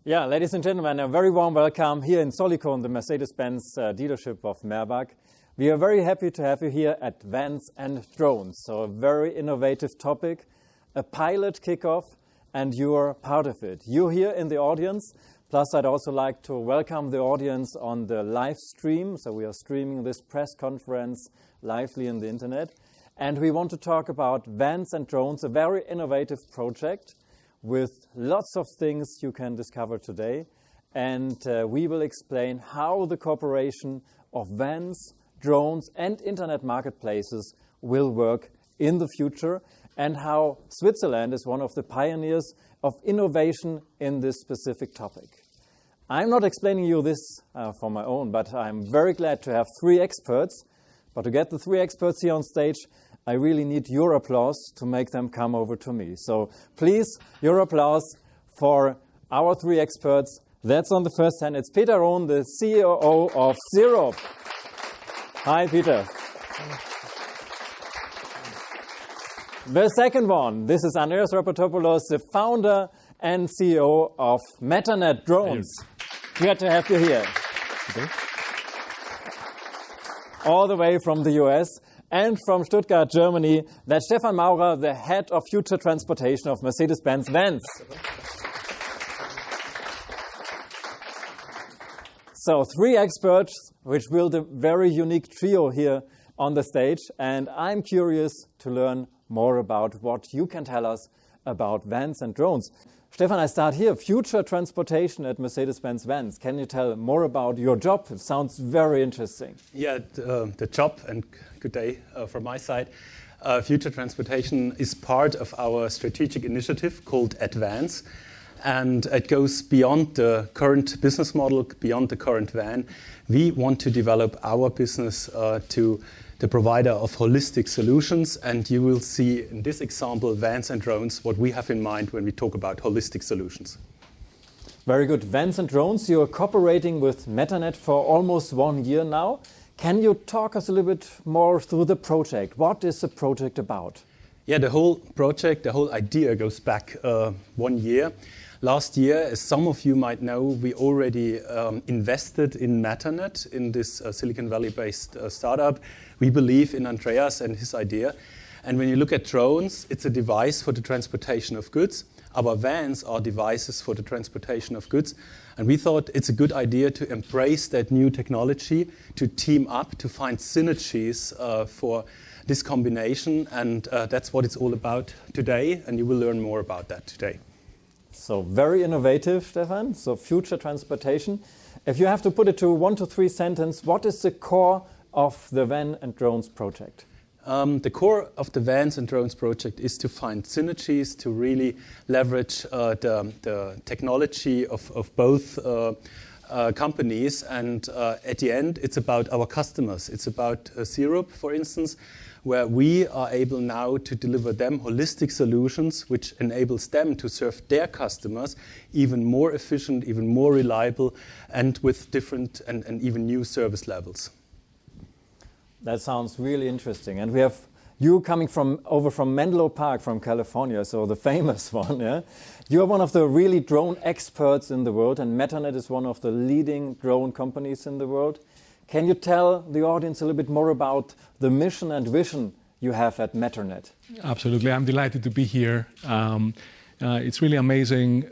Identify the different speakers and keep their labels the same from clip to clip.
Speaker 1: Yeah, ladies and gentlemen, a very warm welcome here in Solikon, the Mercedes-Benz dealership of Merbach. We are very happy to have you here at Vans and Drones. So a very innovative topic, a pilot kickoff, and you're part of it. You're here in the audience. Plus, I'd also like to welcome the audience on the live stream. So we are streaming this press conference lively on the internet. And we want to talk about Vans and Drones, a very innovative project with lots of things you can discover today. And we will explain how the cooperation of Vans, drones, and internet marketplaces will work in the future, and how Switzerland is one of the pioneers of innovation in this specific topic. I'm not explaining you this for my own, but I'm very glad to have three experts. But to get the three experts here on stage, I really need your applause to make them come over to me. So please, your applause for our three experts. That's on the first hand. It's Peter Rohn, the CEO of Siroop. Hi, Peter. The second one, this is Andreas Rapatopoulos, the founder and CEO of Matternet Drones. Glad to have you here. Okay. All the way from the US. And from Stuttgart, Germany, that's Stefan Maurer, the head of future transportation of Mercedes-Benz Vans. So three experts, which build a very unique trio here on the stage. And I'm curious to learn more about what you can tell us about Vans and Drones. Stefan, I start here. Future transportation at Mercedes-Benz Vans. Can you tell more about your job? It sounds very interesting.
Speaker 2: Yeah, the job, and good day from my side. Future transportation is part of our strategic initiative called Advance. And it goes beyond the current business model, beyond the current van. We want to develop our business to the provider of holistic solutions. And you will see in this example, Vans and Drones, what we have in mind when we talk about holistic solutions.
Speaker 1: Very good. Vans and Drones, you're cooperating with Matternet for almost 1 year now. Can you talk us a little bit more through the project? What is the project about?
Speaker 2: Yeah, the whole project, the whole idea goes back 1 year. Last year, as some of you might know, we already invested in Matternet, in this Silicon Valley-based startup. We believe in Andreas and his idea. And when you look at drones, it's a device for the transportation of goods. Our vans are devices for the transportation of goods. And we thought it's a good idea to embrace that new technology, to team up, to find synergies for this combination. And that's what it's all about today. And you will learn more about that today.
Speaker 1: So very innovative, Stefan. So future transportation. If you have to put it to 1 to 3 sentences, what is the core of the Van and Drones project?
Speaker 2: The core of the Vans and Drones project is to find synergies, to really leverage the technology of both companies. And at the end, it's about our customers. It's about Siroop, for instance, where we are able now to deliver them holistic solutions, which enables them to serve their customers even more efficient, even more reliable, and with different and even new service levels.
Speaker 1: That sounds really interesting. And we have you coming over from Menlo Park, from California, so the famous one. Yeah? You are one of the really drone experts in the world, and Matternet is one of the leading drone companies in the world. Can you tell the audience a little bit more about the mission and vision you have at Matternet?
Speaker 3: Absolutely. I'm delighted to be here. It's really amazing.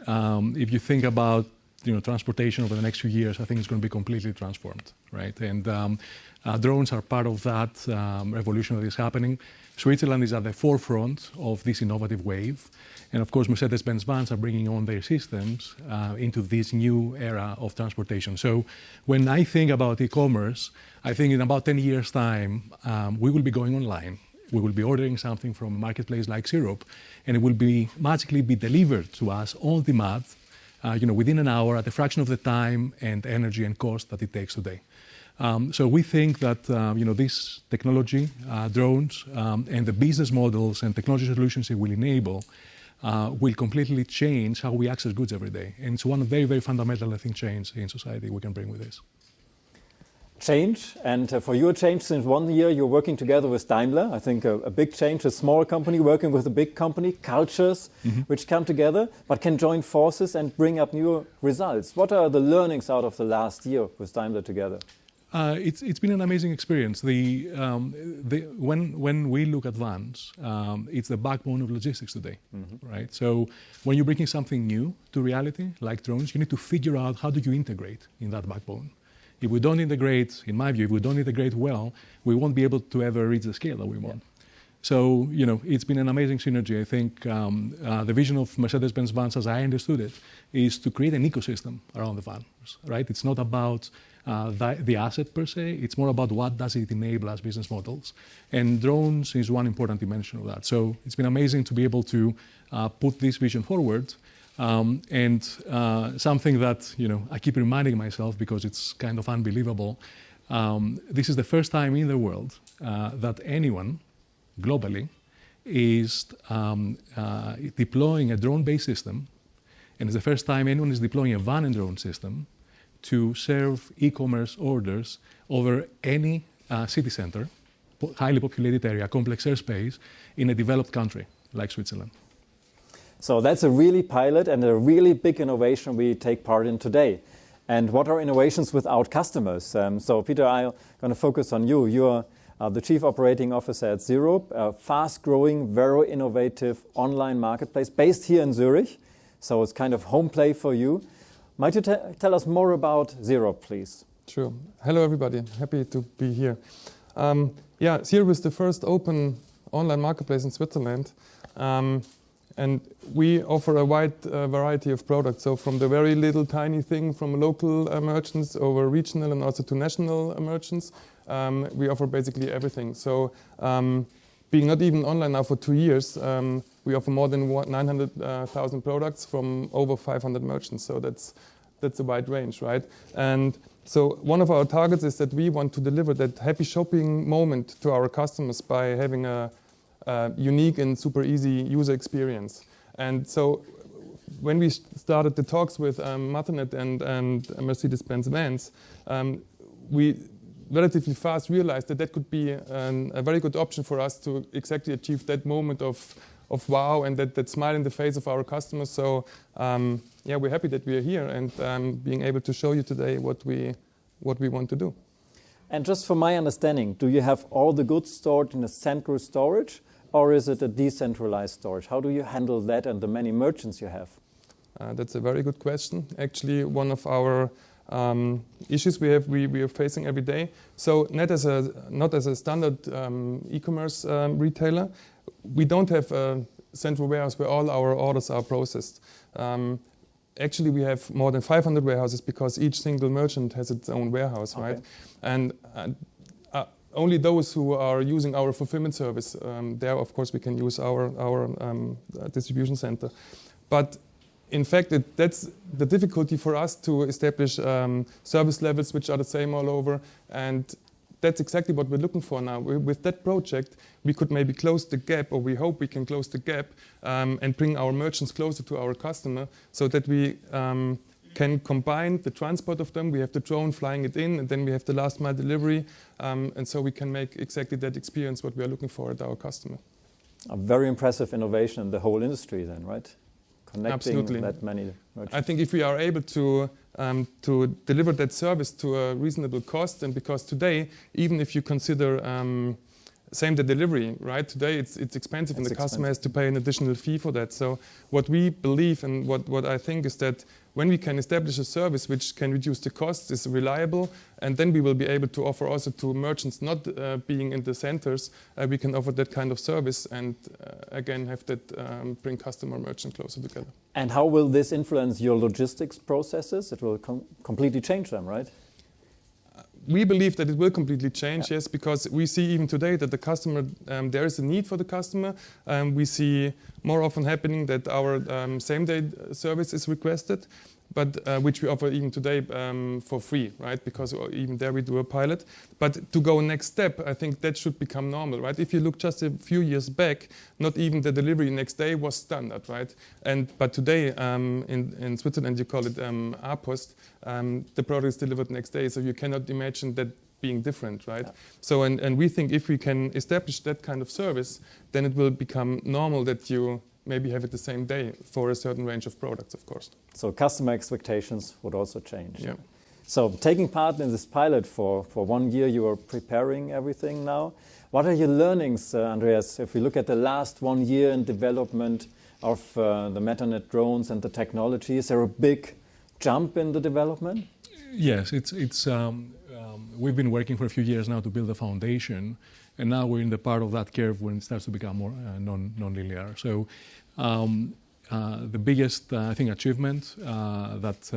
Speaker 3: If you think about transportation over the next few years, I think it's going to be completely transformed, right? And drones are part of that revolution that is happening. Switzerland is at the forefront of this innovative wave. And of course, Mercedes-Benz Vans are bringing on their systems into this new era of transportation. So when I think about e-commerce, I think in about 10 years' time, we will be going online. We will be ordering something from a marketplace like Siroop, and it will be magically be delivered to us on demand, within an hour at a fraction of the time and energy and cost that it takes today. So we think that this technology, drones, and the business models and technology solutions it will enable will completely change how we access goods every day. And it's one very, very fundamental, I think, change in society we can bring with this.
Speaker 1: change, and for your change, since 1 year you're working together with Daimler. I think a big change, a small company working with a big company, cultures which come together but can join forces and bring up new results. What are the learnings out of the last year with Daimler together?
Speaker 3: It's been an amazing experience. When we look at Vans, it's the backbone of logistics today, right? So when you're bringing something new to reality, like drones, you need to figure out how do you integrate in that backbone. If we don't integrate, in my view, if we don't integrate well, we won't be able to ever reach the scale that we want. So, it's been an amazing synergy. I think the vision of Mercedes-Benz Vans, as I understood it, is to create an ecosystem around the Vans, right? It's not about the asset per se, it's more about what does it enable as business models. And drones is one important dimension of that. So it's been amazing to be able to put this vision forward. And something that I keep reminding myself because it's kind of unbelievable. This is the first time in the world that anyone globally is deploying a drone-based system, and it's the first time anyone is deploying a van and drone system to serve e-commerce orders over any city center, highly populated area, complex airspace in a developed country like Switzerland.
Speaker 1: So that's a really pilot and a really big innovation we take part in today. And what are innovations without customers? So Peter, I'm going to focus on you. You're the Chief Operating Officer at Siroop, a fast-growing, very innovative online marketplace based here in Zurich. So it's kind of home play for you. Might you tell us more about Siroop, please?
Speaker 4: Sure. Hello, everybody. Happy to be here. Siroop is the first open online marketplace in Switzerland. And we offer a wide variety of products. So from the very little tiny thing from local merchants over regional and also to national merchants, we offer basically everything. So being not even online now for 2 years, we offer more than 900,000 products from over 500 merchants. So that's a wide range, right? And so one of our targets is that we want to deliver that happy shopping moment to our customers by having a unique and super easy user experience. And so when we started the talks with Matternet and Mercedes-Benz Vans, we relatively fast realized that could be a very good option for us to exactly achieve that moment of wow and that smile in the face of our customers. So we're happy that we are here and being able to show you today what we want to do.
Speaker 1: And just for my understanding, do you have all the goods stored in a central storage, or is it a decentralized storage? How do you handle that and the many merchants you have?
Speaker 4: That's a very good question. Actually, one of our issues we are facing every day. So not as a standard e-commerce retailer, we don't have a central warehouse where all our orders are processed. Actually, we have more than 500 warehouses because each single merchant has its own warehouse, okay, right? And only those who are using our fulfillment service, there, of course, we can use our distribution center. But in fact, that's the difficulty for us to establish service levels which are the same all over. And that's exactly what we're looking for now. With that project, we could maybe close the gap, or we hope we can close the gap and bring our merchants closer to our customer so that we can combine the transport of them. We have the drone flying it in, and then we have the last mile delivery. And so we can make exactly that experience what we are looking for at our customer.
Speaker 1: A very impressive innovation in the whole industry then, right? Connecting
Speaker 4: Absolutely.
Speaker 1: That many merchants.
Speaker 4: I think if we are able to deliver that service to a reasonable cost, and because today, even if you consider same-day delivery, right? Today it's expensive and the customer has to pay an additional fee for that. So what we believe and what I think is that when we can establish a service which can reduce the costs, is reliable, and then we will be able to offer also to merchants not being in the centers, we can offer that kind of service and again have that bring customer and merchant closer together.
Speaker 1: And how will this influence your logistics processes? It will completely change them, right?
Speaker 4: We believe that it will completely change, yes, because we see even today that the customer, there is a need for the customer. We see more often happening that our same-day service is requested, but which we offer even today for free, right? Because even there we do a pilot. But to go next step, I think that should become normal, right? If you look just a few years back, not even the delivery next day was standard, right? But today in Switzerland you call it A-Post. The product is delivered next day, so you cannot imagine that being different, right? Yeah. So, and we think if we can establish that kind of service, then it will become normal that you maybe have it the same day for a certain range of products, of course.
Speaker 1: So customer expectations would also change.
Speaker 4: Yeah.
Speaker 1: So taking part in this pilot for 1 year, you are preparing everything now. What are your learnings, Andreas, if we look at the last 1 year in development of the Matternet drones and the technology? Is there a big jump in the development?
Speaker 3: Yes, we've been working for a few years now to build a foundation, and now we're in the part of that curve when it starts to become more non-linear. So the biggest, I think, achievement that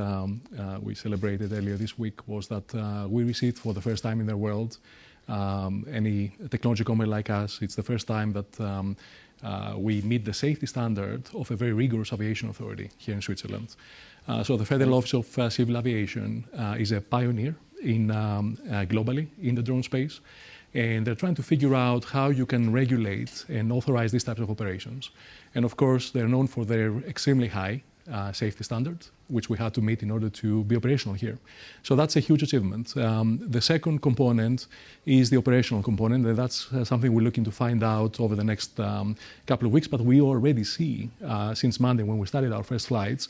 Speaker 3: we celebrated earlier this week was that we received for the first time in the world any technology company like us. It's the first time that we meet the safety standard of a very rigorous aviation authority here in Switzerland. So the Federal Office of Civil Aviation is a pioneer globally in the drone space, and they're trying to figure out how you can regulate and authorize these types of operations. And of course, they're known for their extremely high safety standards, which we had to meet in order to be operational here. So that's a huge achievement. The second component is the operational component, and that's something we're looking to find out over the next couple of weeks, but we already see since Monday when we started our first flights,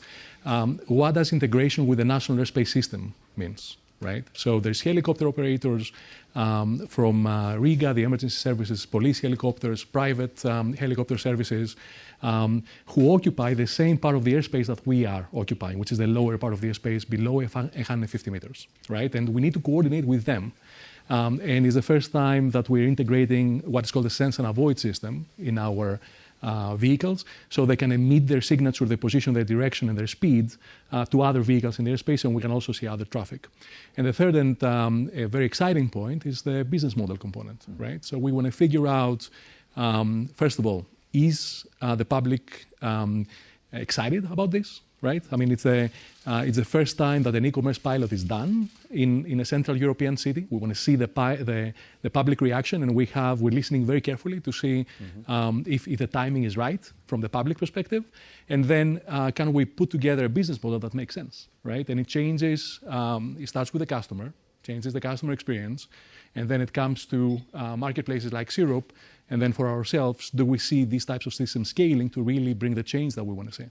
Speaker 3: what does integration with the national airspace system means, right? So there's helicopter operators from Riga, the emergency services, police helicopters, private helicopter services, who occupy the same part of the airspace that we are occupying, which is the lower part of the airspace below 150 meters, right? And we need to coordinate with them. And it's the first time that we're integrating what is called the sense and avoid system in our vehicles, so they can emit their signature, their position, their direction, and their speed to other vehicles in the airspace, and we can also see other traffic. And the third and a very exciting point is the business model component, right? So we want to figure out, first of all, is the public excited about this, right? I mean, it's the first time that an e-commerce pilot is done in a Central European city. We want to see the public reaction, and we're listening very carefully to see if the timing is right from the public perspective, and then can we put together a business model that makes sense, right? And it changes. It starts with the customer, changes the customer experience, and then it comes to marketplaces like siroop. And then for ourselves, do we see these types of systems scaling to really bring the change that we want to see?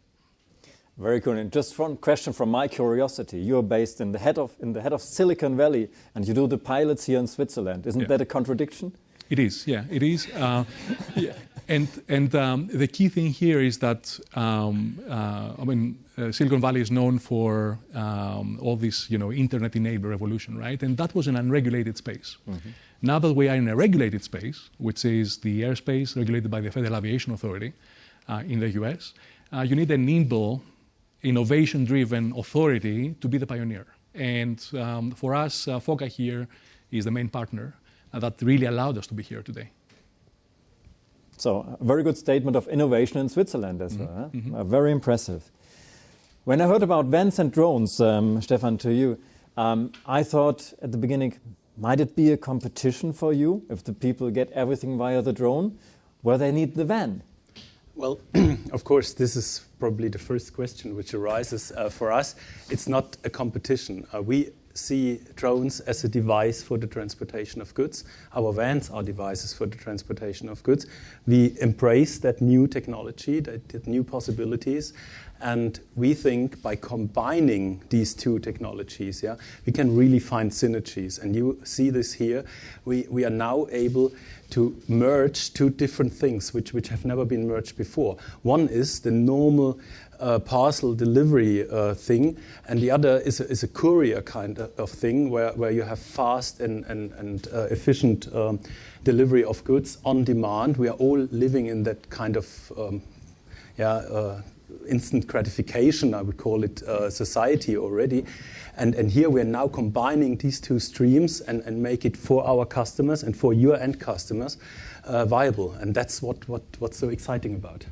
Speaker 1: Very cool. And just one question from my curiosity: you're based in the head of Silicon Valley, and you do the pilots here in Switzerland. Isn't that a contradiction?
Speaker 3: It is. Yeah, it is. Yeah. And the key thing here is that Silicon Valley is known for all this, internet-enabled revolution, right? And that was an unregulated space. Mm-hmm. Now that we are in a regulated space, which is the airspace regulated by the Federal Aviation Authority in the US, you need a nimble, innovation-driven authority to be the pioneer. And for us, FOCA here is the main partner that really allowed us to be here today.
Speaker 1: So a very good statement of innovation in Switzerland as well. Huh? Mm-hmm. Very impressive. When I heard about vans and drones, Stefan, to you, I thought at the beginning, might it be a competition for you if the people get everything via the drone, where they need the van?
Speaker 2: Well, of course, this is probably the first question which arises for us. It's not a competition. We see drones as a device for the transportation of goods. Our vans are devices for the transportation of goods. We embrace that new technology, that new possibilities, and we think by combining these two technologies, we can really find synergies. And you see this here. We are now able to merge two different things which have never been merged before. One is the normal parcel delivery thing, and the other is a courier kind of thing where you have fast and efficient delivery of goods on demand. We are all living in that kind of instant gratification, I would call it, society already. And here we are now combining these two streams and make it for our customers and for your end customers viable. And that's what's so exciting about.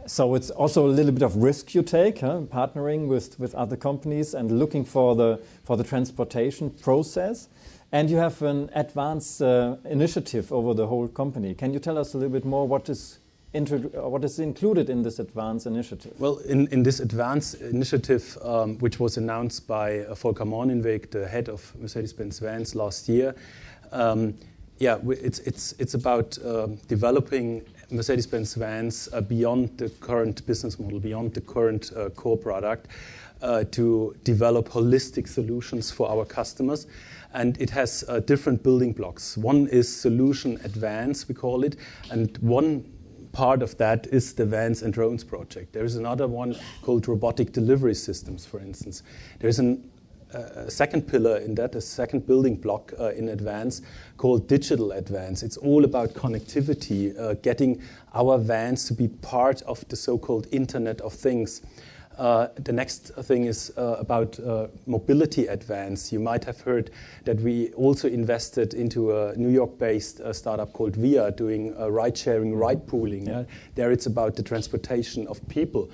Speaker 1: So it's also a little bit of risk you take, partnering with other companies and looking for the transportation process. And you have an advanced initiative over the whole company. Can you tell us a little bit more what is included in this advanced initiative?
Speaker 2: Well, in this advanced initiative, which was announced by Volker Mornenweg, the head of Mercedes-Benz Vans last year, it's about developing Mercedes-Benz Vans beyond the current business model, beyond the current core product, to develop holistic solutions for our customers. And it has different building blocks. One is solution advance, we call it, and one part of that is the Vans and Drones project. There is another one called robotic delivery systems, for instance. There's a second pillar in that, a second building block in Advance called Digital Advance. It's all about connectivity, getting our vans to be part of the so-called Internet of Things. The next thing is about mobility advance. You might have heard that we also invested into a New York-based startup called VIA doing ride-sharing, ride-pooling. Yeah? There it's about the transportation of people.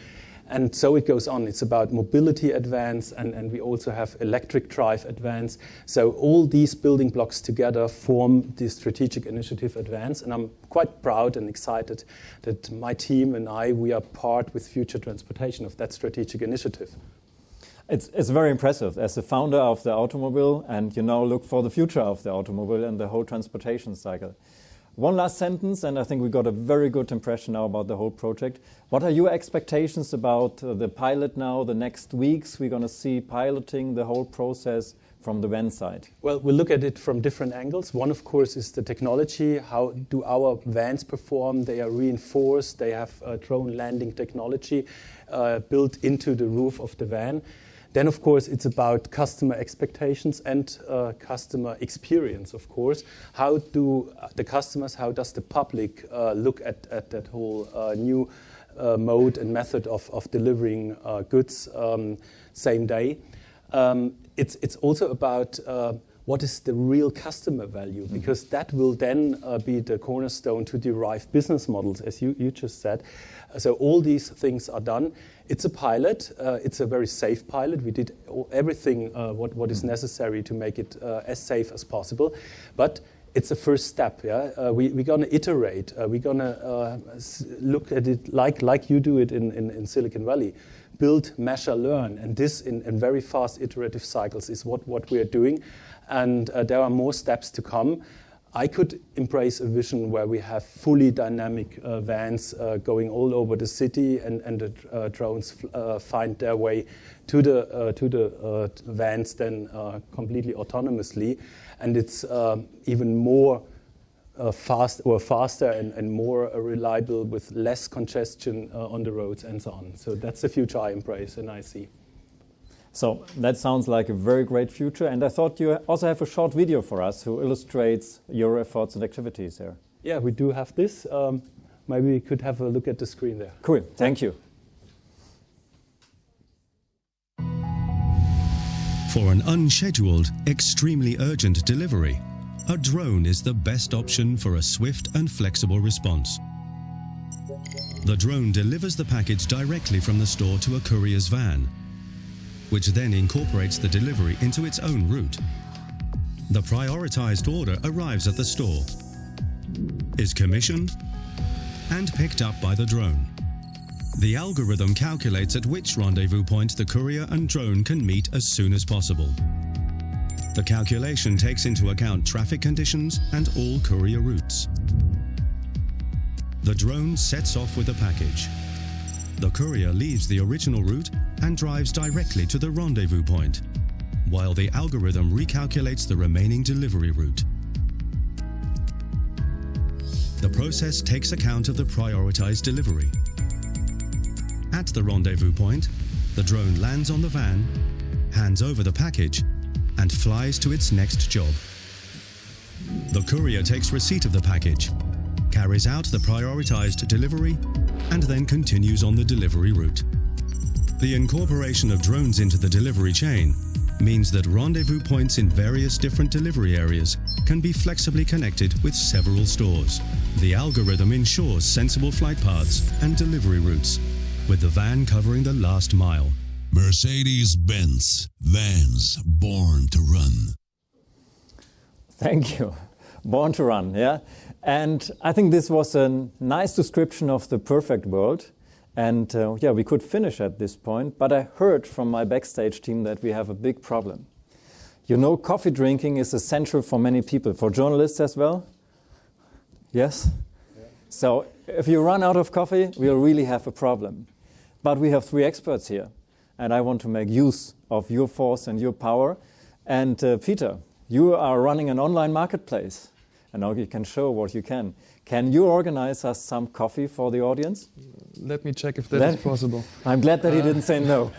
Speaker 2: And so it goes on. It's about mobility advance, and we also have electric drive advance. So all these building blocks together form the strategic initiative Advance, and I'm quite proud and excited that my team and we are part with Future Transportation of that strategic initiative.
Speaker 1: It's very impressive. As the founder of the automobile, and you now look for the future of the automobile and the whole transportation cycle. One last sentence, and I think we got a very good impression now about the whole project. What are your expectations about the pilot now, the next weeks? We're going to see piloting the whole process from the van side.
Speaker 2: Well, we look at it from different angles. One, of course, is the technology. How do our vans perform? They are reinforced. They have drone landing technology built into the roof of the van. Then, of course, it's about customer expectations and customer experience, of course. How do the customers, how does the public look at that whole new mode and method of delivering goods same day? It's also about what is the real customer value, because that will then be the cornerstone to derive business models, as you just said. So all these things are done. It's a pilot. It's a very safe pilot. We did everything what is necessary to make it as safe as possible. But it's a first step. Yeah, we're going to iterate. We're going to look at it like you do it in Silicon Valley. Build, measure, learn. And this in very fast iterative cycles is what we are doing. And there are more steps to come. I could embrace a vision where we have fully dynamic vans going all over the city, and the drones find their way to the vans then completely autonomously, and it's even more faster and more reliable with less congestion on the roads and so on. So that's the future I embrace and I see.
Speaker 1: So that sounds like a very great future. And I thought you also have a short video for us who illustrates your efforts and activities here.
Speaker 2: Yeah, we do have this. Maybe we could have a look at the screen there.
Speaker 1: Cool. Thank you.
Speaker 5: For an unscheduled, extremely urgent delivery, a drone is the best option for a swift and flexible response. The drone delivers the package directly from the store to a courier's van, which then incorporates the delivery into its own route. The prioritized order arrives at the store, is commissioned, and picked up by the drone. The algorithm calculates at which rendezvous point the courier and drone can meet as soon as possible. The calculation takes into account traffic conditions and all courier routes. The drone sets off with the package. The courier leaves the original route and drives directly to the rendezvous point, while the algorithm recalculates the remaining delivery route. The process takes account of the prioritized delivery. At the rendezvous point, the drone lands on the van, hands over the package, and flies to its next job. The courier takes receipt of the package, carries out the prioritized delivery, and then continues on the delivery route. The incorporation of drones into the delivery chain means that rendezvous points in various different delivery areas can be flexibly connected with several stores. The algorithm ensures sensible flight paths and delivery routes, with the van covering the last mile.
Speaker 6: Mercedes-Benz Vans, born to run.
Speaker 1: Thank you. Born to run, yeah. And I think this was a nice description of the perfect world. And yeah, we could finish at this point, but I heard from my backstage team that we have a big problem. You know, coffee drinking is essential for many people, for journalists as well. Yes? Yeah. So if you run out of coffee, we'll really have a problem. But we have 3 experts here, and I want to make use of your force and your power. And Peter, you are running an online marketplace, and now you can show what you can. Can you organize us some coffee for the audience?
Speaker 4: Let me check if that is possible.
Speaker 1: I'm glad that he didn't say no.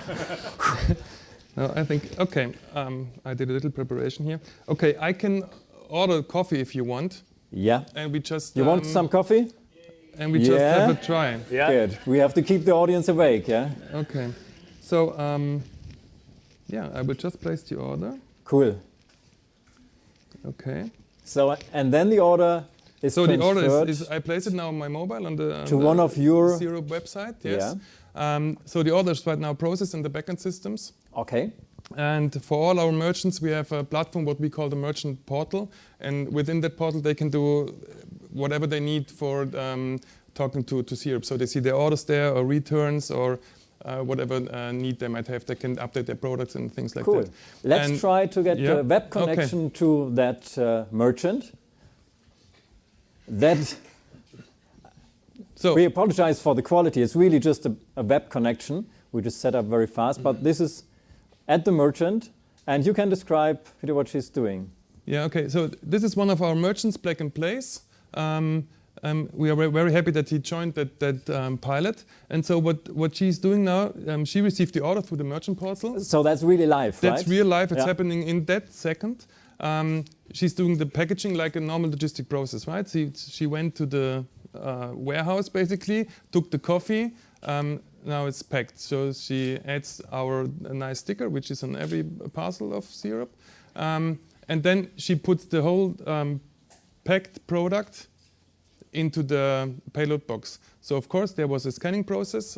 Speaker 4: No, I think, okay, I did a little preparation here. Okay, I can order coffee if you want.
Speaker 1: Yeah.
Speaker 4: And we just...
Speaker 1: You want some coffee?
Speaker 4: And we just have a try.
Speaker 1: Yeah. Good. We have to keep the audience awake, yeah?
Speaker 4: Okay. So, yeah, I will just place the order.
Speaker 1: Cool.
Speaker 4: Okay.
Speaker 1: So, and then the order is
Speaker 4: so
Speaker 1: transferred.
Speaker 4: The order is I place it now on my mobile on the
Speaker 1: one of your
Speaker 4: Siroop website. Yes.
Speaker 1: Yeah.
Speaker 4: So the order is right now processed in the backend systems.
Speaker 1: Okay.
Speaker 4: And for all our merchants, we have a platform what we call the merchant portal, and within that portal they can do whatever they need for talking to Siroop. So they see their orders there, or returns, or whatever need they might have. They can update their products and things like
Speaker 1: cool.
Speaker 4: that.
Speaker 1: Let's try to get the web connection to that merchant. So we apologize for the quality. It's really just a web connection. We just set up very fast, but this is at the merchant, and you can describe, Peter, what she's doing.
Speaker 4: Yeah, okay. So this is one of our merchants, Plug and Place. We are very happy that he joined that pilot. And so what she's doing now, she received the order through the merchant portal.
Speaker 1: So that's really live, right?
Speaker 4: That's real life. It's happening in that second. She's doing the packaging like a normal logistic process, right? She went to the warehouse, basically, took the coffee. Now it's packed. So she adds our nice sticker, which is on every parcel of Siroop. And then she puts the whole packed product into the payload box. So of course there was a scanning process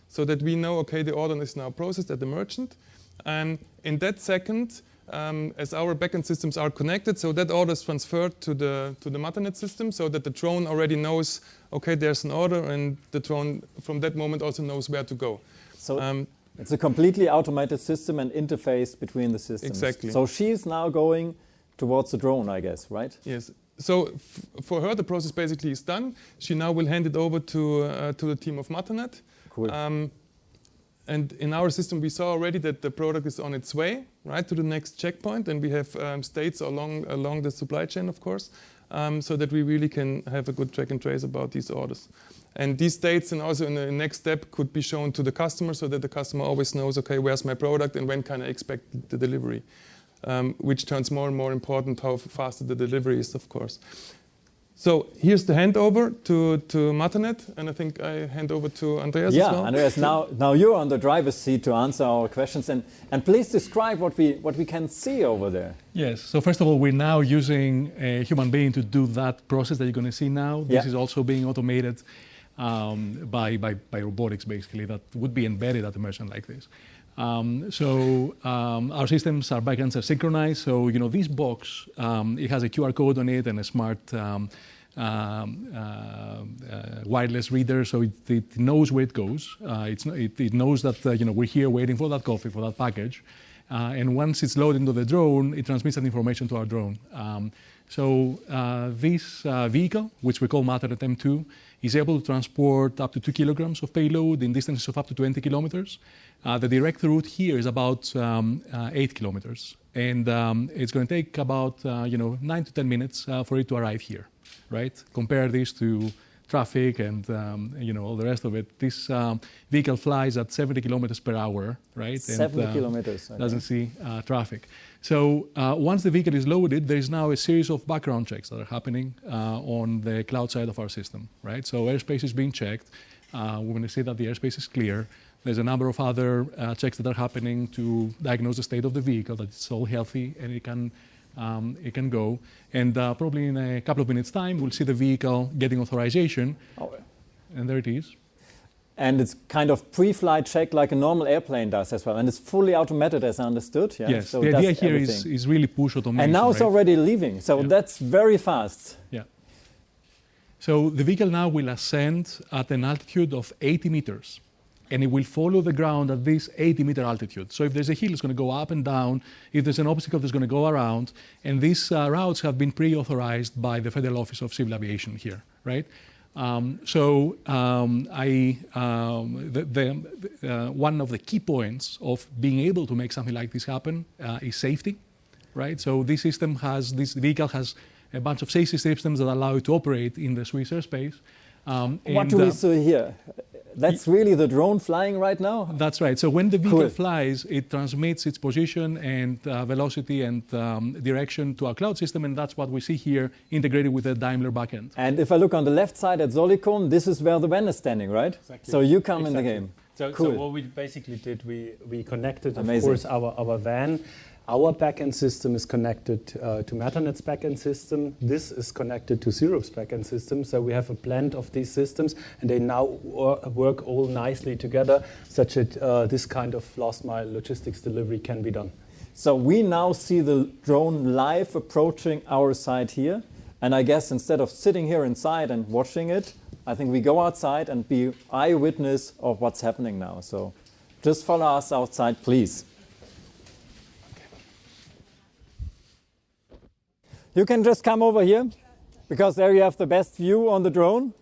Speaker 4: so that we know, okay, the order is now processed at the merchant. And in that second, as our backend systems are connected, so that order is transferred to the Matternet system, so that the drone already knows, okay, there's an order, and the drone from that moment also knows where to go.
Speaker 1: So it's a completely automated system and interface between the systems.
Speaker 4: Exactly.
Speaker 1: So she's now going towards the drone, I guess, right?
Speaker 4: Yes. So for her, the process basically is done. She now will hand it over to the team of Matternet.
Speaker 1: Cool.
Speaker 4: And in our system, we saw already that the product is on its way, right, to the next checkpoint. And we have states along the supply chain, of course, so that we really can have a good track and trace about these orders. And these states, and also in the next step, could be shown to the customer so that the customer always knows, okay, where's my product and when can I expect the delivery, which turns more and more important how fast the delivery is, of course. So here's the handover to Matternet, and I think I hand over to Andreas as well.
Speaker 1: Yeah, Andreas, now you're on the driver's seat to answer our questions, and please describe what we can see over there.
Speaker 3: Yes, so first of all, we're now using a human being to do that process that you're going to see now. This is also being automated by robotics, basically, that would be embedded at a merchant like this. Our systems, our backends are synchronized. So, this box, it has a QR code on it and a smart wireless reader, so it knows where it goes. It knows that we're here waiting for that coffee, for that package. And once it's loaded into the drone, it transmits that information to our drone. This vehicle, which we call Matternet M2, is able to transport up to 2 kilograms of payload in distances of up to 20 kilometers. The direct route here is about 8 kilometers. And it's going to take about 9 to 10 minutes for it to arrive here, right? Compare this to traffic and all the rest of it. This vehicle flies at 70 kilometers per hour, right?
Speaker 1: 70 kilometers. Okay.
Speaker 3: Doesn't see traffic. So once the vehicle is loaded, there is now a series of background checks that are happening on the cloud side of our system, right? So airspace is being checked. We're going to see that the airspace is clear. There's a number of other checks that are happening to diagnose the state of the vehicle, that it's all healthy and it can go. And probably in a couple of minutes' time, we'll see the vehicle getting authorization.
Speaker 1: Oh.
Speaker 3: And there it is.
Speaker 1: And it's kind of pre-flight check like a normal airplane does as well. And it's fully automated, as I understood. Yeah?
Speaker 3: Yes,
Speaker 1: so
Speaker 3: the idea here is really push automation.
Speaker 1: And now it's already leaving. So that's very fast.
Speaker 3: Yeah. So the vehicle now will ascend at an altitude of 80 meters, and it will follow the ground at this 80-meter altitude. So if there's a hill, it's going to go up and down. If there's an obstacle, it's going to go around. And these routes have been pre-authorized by the Federal Office of Civil Aviation here, right? One of the key points of being able to make something like this happen is safety, right? So this vehicle has a bunch of safety systems that allow it to operate in the Swiss airspace.
Speaker 1: What do we see here? That's really the drone flying right now?
Speaker 3: That's right. So when the vehicle flies, it transmits its position and velocity and direction to our cloud system, and that's what we see here integrated with the Daimler backend.
Speaker 1: And if I look on the left side at Solikon, this is where the van is standing, right?
Speaker 2: Exactly.
Speaker 1: So you come in the game.
Speaker 2: So what we basically did, we connected,
Speaker 1: Amazing.
Speaker 2: of course, our van. Our backend system is connected to Matternet's backend system. This is connected to siroop's backend system. So we have a blend of these systems, and they now work all nicely together, such that this kind of last mile logistics delivery can be done.
Speaker 1: So we now see the drone live approaching our site here. And I guess instead of sitting here inside and watching it, I think we go outside and be eyewitness of what's happening now. So just follow us outside, please. You can just come over here, because there you have the best view on the drone.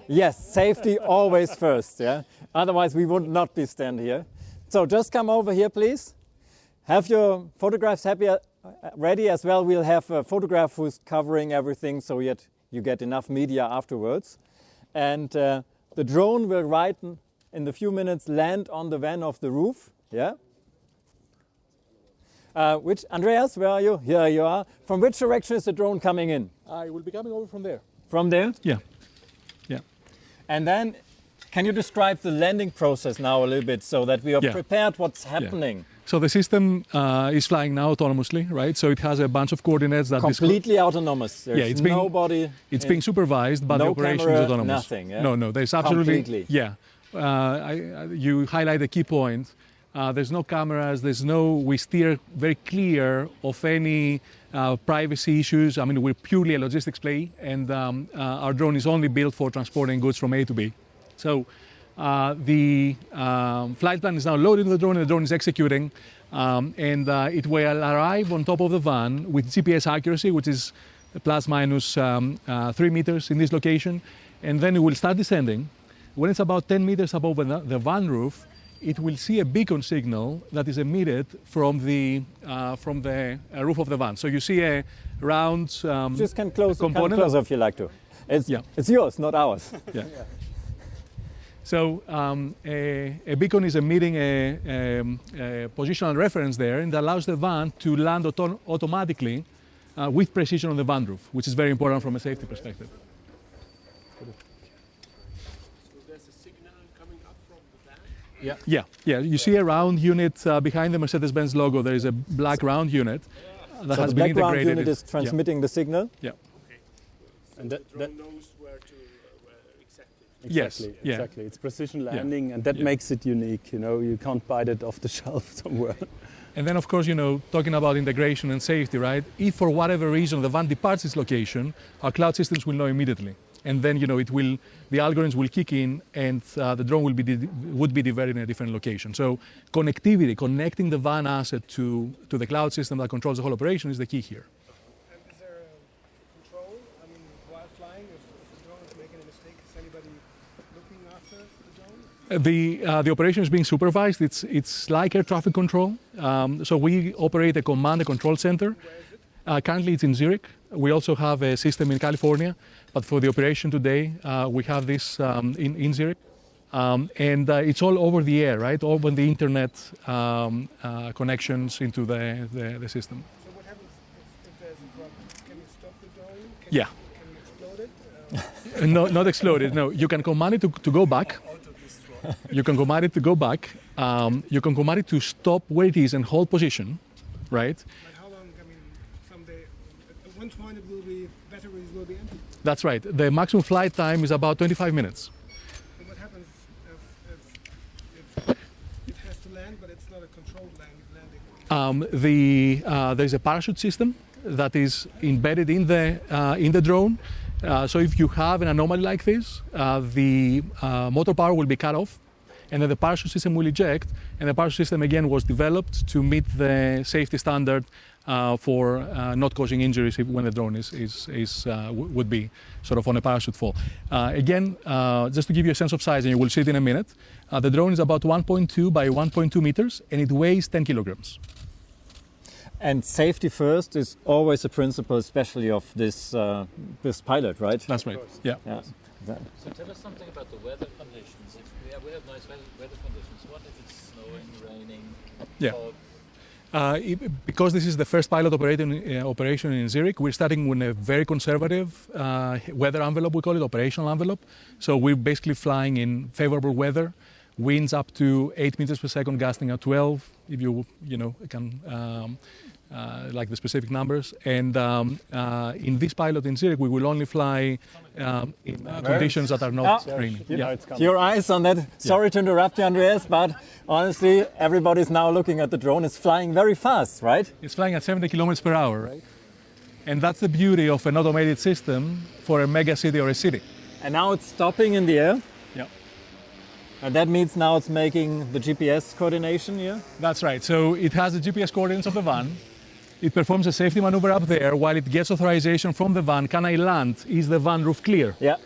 Speaker 1: Yes, safety always first, yeah. Otherwise we would not be standing here. So just come over here, please. Have your photographs ready as well. We'll have a photograph who's covering everything, so you get enough media afterwards. And the drone will right in a few minutes land on the van of the roof, yeah. Andreas, where are you? Here you are. From which direction is the drone coming in?
Speaker 3: It will be coming over from there.
Speaker 1: From there?
Speaker 3: Yeah.
Speaker 1: And then, can you describe the landing process now a little bit so that we are prepared what's happening?
Speaker 3: Yeah. So the system is flying now autonomously, right? So it has a bunch of coordinates that
Speaker 1: completely autonomous. There's
Speaker 3: it's
Speaker 1: nobody.
Speaker 3: It's being supervised, but the operation is autonomous.
Speaker 1: Nothing. Yeah?
Speaker 3: No. There's absolutely.
Speaker 1: Completely.
Speaker 3: Yeah. You highlight a key point. There's no cameras. We steer very clear of any privacy issues. I mean, we're purely a logistics play, and our drone is only built for transporting goods from A to B. So the flight plan is now loaded into the drone, and the drone is executing. And it will arrive on top of the van with GPS accuracy, which is plus minus 3 meters in this location. And then it will start descending. When it's about 10 meters above the van roof, it will see a beacon signal that is emitted from the roof of the van. So you see a round
Speaker 1: just can close
Speaker 3: component.
Speaker 1: Come closer if you like to. It's yours, not ours.
Speaker 3: Yeah. So a beacon is emitting a positional reference there, and allows the van to land automatically with precision on the van roof, which is very important from a safety perspective. Yeah. You see a round unit behind the Mercedes-Benz logo. There is a black round unit that has been integrated.
Speaker 1: The background unit is transmitting the signal.
Speaker 3: Yeah.
Speaker 7: Okay.
Speaker 2: And
Speaker 7: the drone knows where to accept it.
Speaker 2: Exactly. It's precision landing, and that makes it unique. You can't buy that off the shelf somewhere.
Speaker 3: And then, of course, talking about integration and safety, right? If for whatever reason the van departs its location, our cloud systems will know immediately. And then, the algorithms will kick in, and the drone would be diverted in a different location. So connectivity, connecting the van asset to the cloud system that controls the whole operation is the key here.
Speaker 7: And is there a control? I mean, while flying, if the drone is making a mistake, is anybody looking after the drone?
Speaker 3: The operation is being supervised. It's like air traffic control. So we operate a command and control center.
Speaker 7: Where is it?
Speaker 3: Currently, it's in Zurich. We also have a system in California, but for the operation today, we have this in Zurich. And it's all over the air, right? Over the internet connections into the system.
Speaker 7: So what happens if there's a problem? Can you stop the drone? Can you explode it?
Speaker 3: No, not explode it. No, you can command it to go back. You can command it to go back. You can command it to stop where it is and hold position, right?
Speaker 7: But how long? I mean, someday, at one point batteries will be empty.
Speaker 3: That's right. The maximum flight time is about 25 minutes.
Speaker 7: So what happens if it has to land, but it's not a controlled landing.
Speaker 3: There's a parachute system that is embedded in the drone. So if you have an anomaly like this, the motor power will be cut off, and then the parachute system will eject. And the parachute system again was developed to meet the safety standard for not causing injuries when the drone would be sort of on a parachute fall. Again, just to give you a sense of size, and you will see it in a minute, the drone is about 1.2 by 1.2 meters, and it weighs 10 kilograms.
Speaker 1: And safety first is always a principle, especially of this pilot, right?
Speaker 3: That's right. Yeah.
Speaker 1: Yeah.
Speaker 8: So tell us something about the weather conditions. If we have nice weather conditions. What if it's snowing, raining, fog?
Speaker 3: Because this is the first pilot operation in Zurich, we're starting with a very conservative weather envelope, we call it, operational envelope. So we're basically flying in favorable weather, winds up to 8 meters per second, gusting at 12, if you can like the specific numbers. And in this pilot in Zurich, we will only fly in conditions that are not raining.
Speaker 1: Your eyes on that. Sorry to interrupt you, Andreas, but honestly, everybody's now looking at the drone. It's flying very fast, right?
Speaker 3: It's flying at 70 kilometers per hour, right? And that's the beauty of an automated system for a mega city or a city.
Speaker 1: And now it's stopping in the air.
Speaker 3: Yeah.
Speaker 1: And that means now it's making the GPS coordination here?
Speaker 3: That's right. So it has the GPS coordinates of the van. It performs a safety maneuver up there while it gets authorization from the van. Can I land? Is the van roof clear?
Speaker 1: Yeah.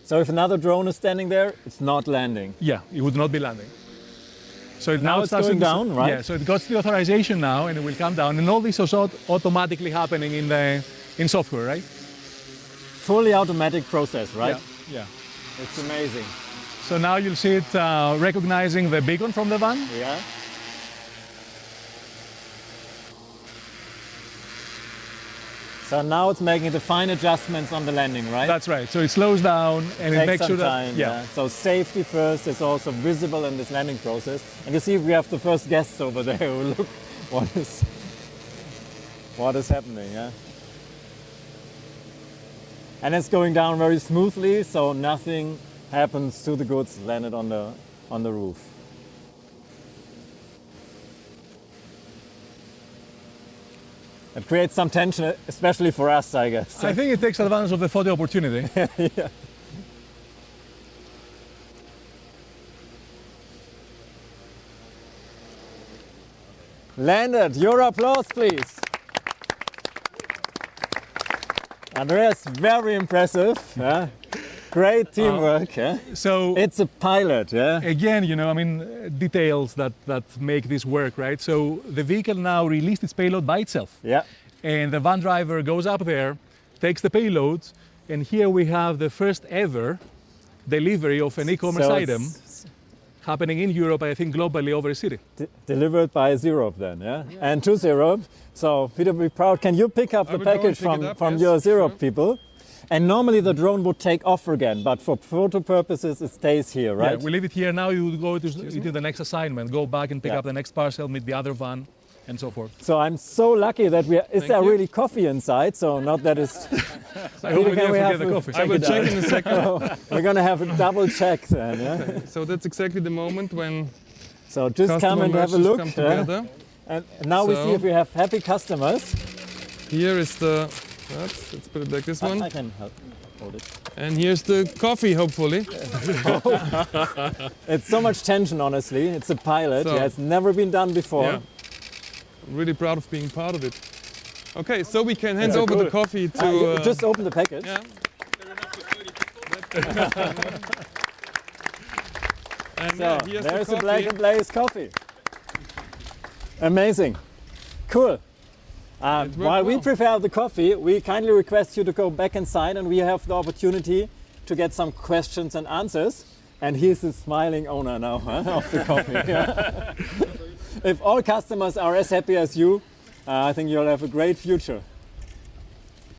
Speaker 1: So if another drone is standing there, it's not landing.
Speaker 3: Yeah, it would not be landing. So
Speaker 1: now it's going down, right?
Speaker 3: Yeah, so it got the authorization now and it will come down. And all this is automatically happening in software, right?
Speaker 1: Fully automatic process, right?
Speaker 3: Yeah.
Speaker 1: It's amazing.
Speaker 3: So now you'll see it recognizing the beacon from the van.
Speaker 1: Yeah. So now it's making the fine adjustments on the landing, right?
Speaker 3: That's right. So it slows down and it makes sure that...
Speaker 1: Time, yeah. So safety first is also visible in this landing process. And you see we have the first guests over there who look what is happening, yeah? And it's going down very smoothly, so nothing happens to the goods landed on the roof. It creates some tension, especially for us, I guess.
Speaker 3: I think it takes advantage of the photo opportunity.
Speaker 1: Yeah. Landed. Your applause, please. Andreas, very impressive. Yeah? Great teamwork. Yeah?
Speaker 3: So
Speaker 1: it's a pilot, yeah?
Speaker 3: Again, details that make this work, right? So the vehicle now released its payload by itself.
Speaker 1: Yeah.
Speaker 3: And the van driver goes up there, takes the payload, and here we have the first ever delivery of an e-commerce item happening in Europe, I think globally, over a city.
Speaker 1: Delivered by Zurich then, yeah? And to Zurich. So Peter, be proud. Can you pick up the package from your Zurich people? And normally the drone would take off again, but for photo purposes it stays here, right?
Speaker 3: Yeah, we leave it here now. You would go to the next assignment, go back and pick up the next parcel, meet the other van, and so forth.
Speaker 1: So I'm so lucky that is there really coffee inside? So not that it's...
Speaker 3: I hope we have the coffee.
Speaker 4: I will check in a second.
Speaker 1: We're going to have a double check then, yeah?
Speaker 4: So that's exactly the moment when...
Speaker 1: So just come and have a look.
Speaker 4: Come together.
Speaker 1: And now we see if we have happy customers.
Speaker 4: Here is the... Let's put it like this one.
Speaker 1: I can hold it.
Speaker 4: And here's the coffee, hopefully.
Speaker 1: It's so much tension, honestly. It's a pilot.
Speaker 4: So,
Speaker 1: it's never been done before.
Speaker 4: Yeah. I'm really proud of being part of it. Okay, so we can hand over the coffee to...
Speaker 1: just open the package.
Speaker 4: Yeah. And
Speaker 1: so
Speaker 4: here's
Speaker 1: there's
Speaker 4: the
Speaker 1: a Black & Blaze coffee. Amazing. Cool. While we prepare the coffee, we kindly request you to go back inside and we have the opportunity to get some questions and answers. And here's the smiling owner now of the coffee. If all customers are as happy as you, I think you'll have a great future.